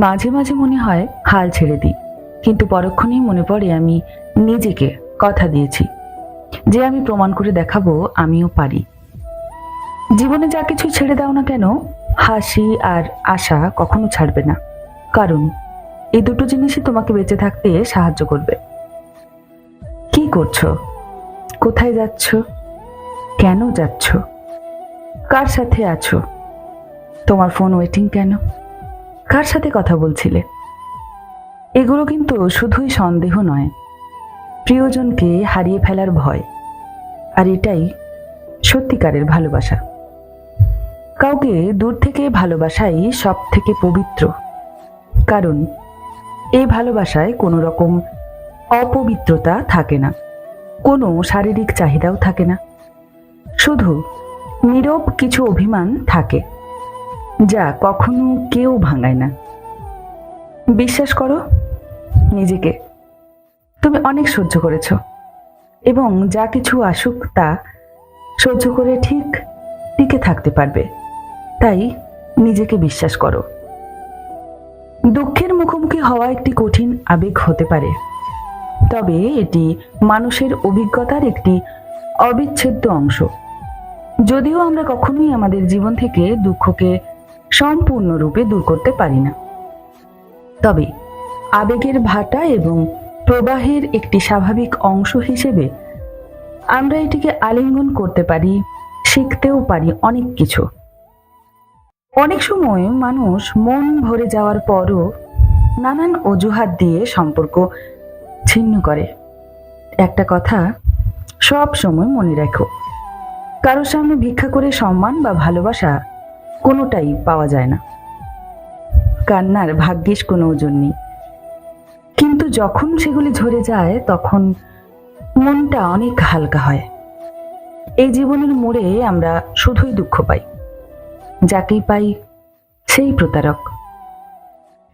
মাঝে মাঝে মনে হয় হাল ছেড়ে দিই, কিন্তু পরক্ষণেই মনে পড়ে আমি নিজেকে কথা দিয়েছি যে আমি প্রমাণ করে দেখাবো আমিও পারি। জীবনে যা কিছু ছেড়ে দাও না কেন, হাসি আর আশা কখনো ছাড়বে না, কারণ এই দুটো জিনিসই তোমাকে বেঁচে থাকতে সাহায্য করবে। কি করছো? কোথায় যাচ্ছ? কেন যাচ্ছ? কার সাথে আছো? তোমার ফোন ওয়েটিং কেন? কার সাথে কথা বলছিলে? এগুলো কিন্তু শুধুই সন্দেহ নয়, প্রিয়জনকে হারিয়ে ফেলার ভয়। আর এটাই সত্যিকারের ভালোবাসা। কাউকে দূর থেকে ভালোবাসাই সব থেকে পবিত্র, কারণ এই ভালোবাসায় কোনো রকম অপবিত্রতা থাকে না, কোনো শারীরিক চাহিদাও থাকে না, শুধু নীরব কিছু অভিমান থাকে যা কখনো কেউ ভাঙায় না। বিশ্বাস করো নিজেকে, তুমি অনেক সহ্য করেছ, এবং যা কিছু আসুক তা সহ্য করে ঠিক টিকে থাকতে পারবে। তাই নিজেকে বিশ্বাস করো। দুঃখের মুখোমুখি হওয়া একটি কঠিন আবেগ হতে পারে, তবে এটি মানুষের অভিজ্ঞতার একটি অবিচ্ছেদ্য অংশ। যদিও আমরা কখনোই আমাদের জীবন থেকে দুঃখকে সম্পূর্ণরূপে দূর করতে পারি না, তবে আবেগের ভাটা এবং প্রবাহের একটি স্বাভাবিক অংশ হিসেবে আমরা এটিকে আলিঙ্গন করতে পারি, শিখতেও পারি অনেক কিছু। অনেক সময় মানুষ মন ভরে যাওয়ার পরও নানান অজুহাত দিয়ে সম্পর্ক ছিন্ন করে। একটা কথা সব সময় মনে রাখো, কারোর সামনে ভিক্ষা করে সম্মান বা ভালোবাসা কোনোটাই পাওয়া যায় না। কান্নার ভাগ্যিস কোনো ওজন নেই, কিন্তু যখন সেগুলি ঝরে যায় তখন মনটা অনেক হালকা হয়। এই জীবনের মোড়ে আমরা শুধুই দুঃখ পাই, যাকেই পাই সেই প্রতারক।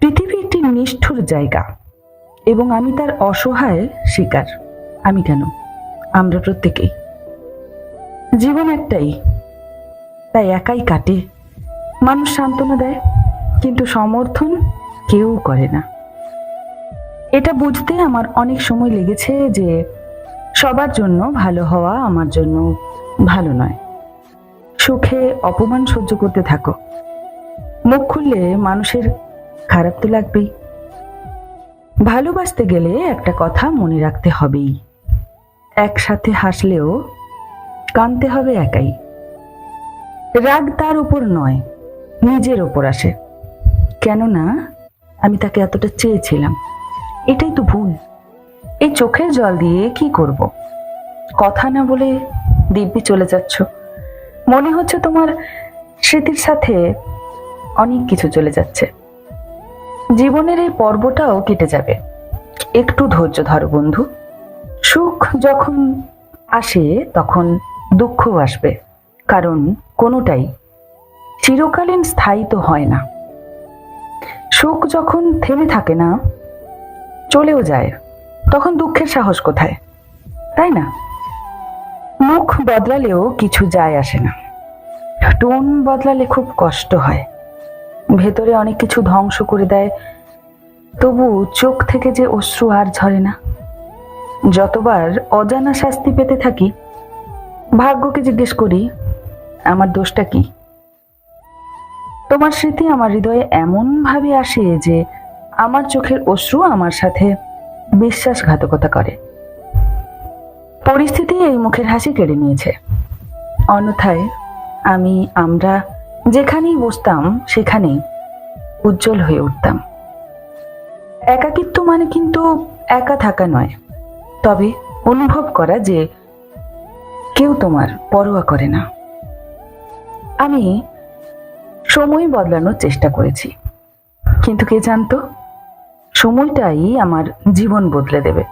পৃথিবী একটি নিষ্ঠুর জায়গা, এবং আমি তার অসহায় শিকার। আমি কেন, আমরা প্রত্যেকেই। জীবন একটাই, তাই একাই কাটে। মানুষ সান্ত্বনা দেয়, কিন্তু সমর্থন কেউ করে না। এটা বুঝতে আমার অনেক সময় লেগেছে যে সবার জন্য ভালো হওয়া আমার জন্য ভালো নয়। সুখে অপমান সহ্য করতে থাকো, মুখ খুললে মানুষের খারাপ তো লাগবেই। ভালোবাসতে গেলে একটা কথা মনে রাখতে হবেই, একসাথে হাসলেও কাঁদতে হবে একাই। রাগ তার উপর নয়, নিজের ওপর আসে। কেননা আমি তাকে এতটা চেয়েছিলাম, এটাই তো ভুল। এই চোখের জল দিয়ে কি করব? কথা না বলে দিব্যি চলে যাচ্ছ। মনে হচ্ছে তোমার স্মৃতির সাথে অনেক কিছু চলে যাচ্ছে। জীবনের এই পর্বটাও কেটে যাবে, একটু ধৈর্য ধরো বন্ধু। সুখ যখন আসে তখন দুঃখও আসবে, কারণ কোনোটাই চিরকালীন স্থায়ী তো হয় না। সুখ যখন থেমে থাকে না, চলেও যায়, তখন দুঃখের সাহস কোথায়, তাই না? মুখ বদলালেও কিছু যায় আসে না, টোন বদলালে খুব কষ্ট হয়, ভেতরে অনেক কিছু ধ্বংস করে দেয়, তবু চোখ থেকে যে অশ্রু আর ঝরে না। যতবার অজানা শাস্তি পেতে থাকি, ভাগ্যকে জিজ্ঞেস করি আমার দোষটা কি। তোমার স্মৃতি আমার হৃদয়ে এমন ভাবে আসে যে আমার চোখের অশ্রু আমার সাথে বিশ্বাসঘাতকতা করে। পরিস্থিতি এই মুখের হাসি কেড়ে নিয়েছে, অন্যথায় আমরা যেখানেই বসতাম সেখানেই উজ্জ্বল হয়ে উঠতাম। একাকিত্ব মানে কিন্তু একা থাকা নয়, তবে অনুভব করা যে কেউ তোমার পরোয়া করে না। আমি সময় বদলানোর চেষ্টা করেছি, কিন্তু কে জানতো সময়টাই আমার জীবন বদলে দেবে।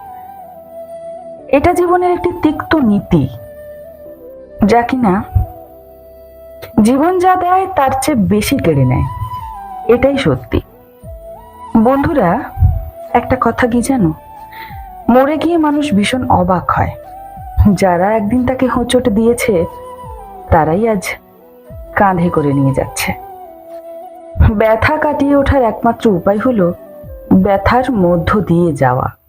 এটা জীবনের একটি তিক্ত নীতি, যা কিনা জীবন যা দেয় তার চেয়ে বেশি কেড়ে নেয়। এটাই সত্যি। বন্ধুরা, একটা কথা কি জানো, মরে গিয়ে মানুষ ভীষণ অবাক হয়। যারা একদিন তাকে হোঁচট দিয়েছে তারাই আজ কাঁধে করে নিয়ে যাচ্ছে। ব্যথা কাটিয়ে ওঠার একমাত্র উপায় হলো ব্যথার মধ্য দিয়ে যাওয়া।